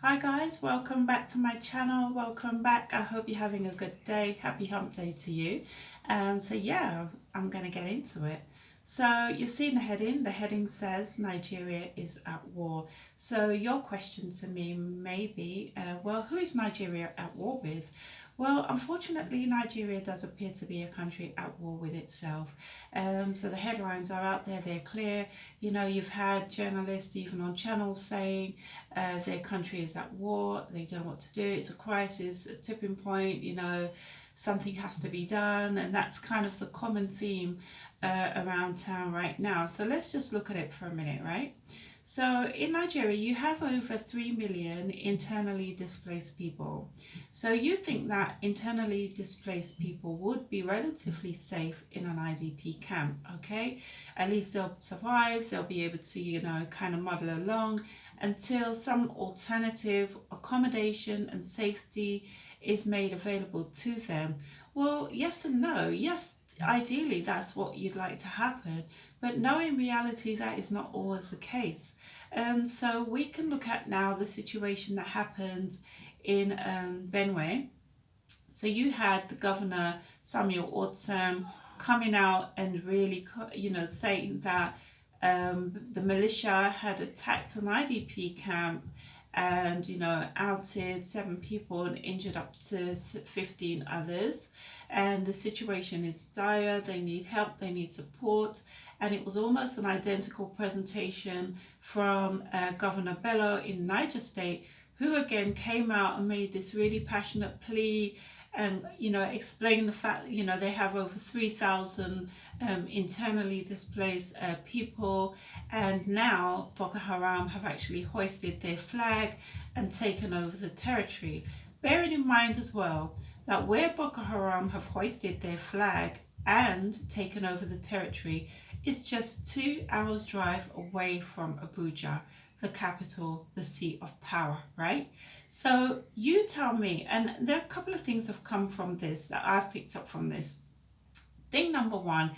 Hi guys, welcome back to my channel. Welcome back. I hope you're having a good day. Happy hump day to you. So I'm going to get into it. So you've seen the heading. The heading says Nigeria is at war. So your question to me may be, well, who is Nigeria at war with? Well, unfortunately, Nigeria does appear to be a country at war with itself. So the headlines are out there, they're clear. You know, you've had journalists even on channels saying their country is at war, they don't know what to do, it's a crisis, a tipping point, you know, something has to be done, and that's kind of the common theme around town right now. So let's just look at it for a minute, right? So in Nigeria, you have over 3 million internally displaced people. So you think that internally displaced people would be relatively safe in an IDP camp, okay? At least they'll survive, they'll be able to, you know, kind of muddle along until some alternative accommodation and safety is made available to them. Well, yes and no. Yes, ideally that's what you'd like to happen, but no, in reality that is not always the case. So we can look at now the situation that happened in Benue. So you had the governor Samuel Ortsem coming out and really, you know, saying that the militia had attacked an IDP camp and, you know, outed 7 people and injured up to 15 others. And the situation is dire, they need help, they need support. And it was almost an identical presentation from Governor Bello in Niger State, who again came out and made this really passionate plea and, you know, explained the fact, you know, they have over 3,000 internally displaced people, and now Boko Haram have actually hoisted their flag and taken over the territory. Bearing in mind as well that where Boko Haram have hoisted their flag and taken over the territory is just 2 hours drive away from Abuja, the capital, the seat of power, right? So you tell me, and there are a couple of things have come from this that I've picked up from this. Thing number one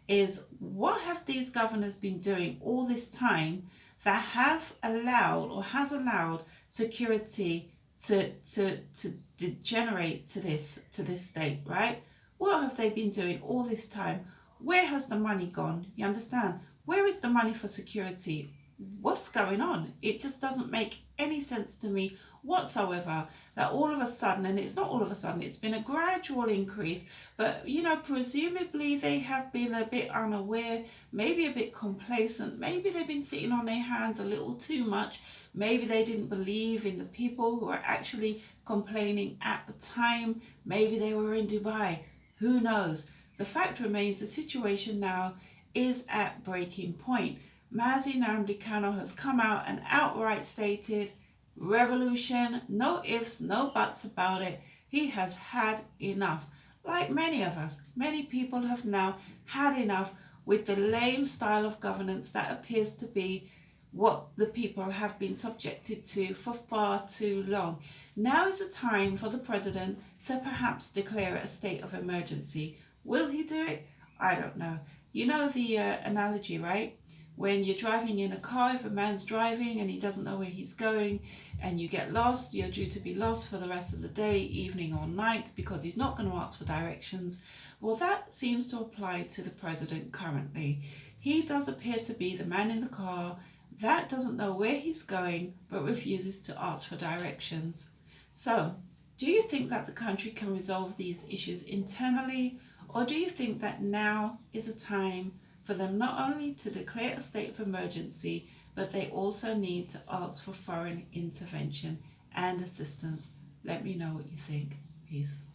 is, what have these governors been doing all this time that have allowed or has allowed security to degenerate to this state, right? What have they been doing all this time? Where has the money gone? You understand? Where is the money for security? What's going on? It just doesn't make any sense to me whatsoever that all of a sudden, and it's not all of a sudden, it's been a gradual increase, but you know, presumably they have been a bit unaware, maybe a bit complacent, maybe they've been sitting on their hands a little too much, maybe they didn't believe in the people who were actually complaining at the time, maybe they were in Dubai, who knows? The fact remains the situation now is at breaking point. Mazi Nnamdi Kanu has come out and outright stated, revolution, no ifs, no buts about it. He has had enough. Like many of us, many people have now had enough with the lame style of governance that appears to be what the people have been subjected to for far too long. Now is the time for the president to perhaps declare a state of emergency. Will he do it? I don't know. You know the analogy, right? When you're driving in a car, if a man's driving and he doesn't know where he's going and you get lost, you're due to be lost for the rest of the day, evening or night, because he's not going to ask for directions. Well, that seems to apply to the president currently. He does appear to be the man in the car that doesn't know where he's going but refuses to ask for directions. So, do you think that the country can resolve these issues internally, or do you think that now is a time for them not only to declare a state of emergency, but they also need to ask for foreign intervention and assistance? Let me know what you think. Peace.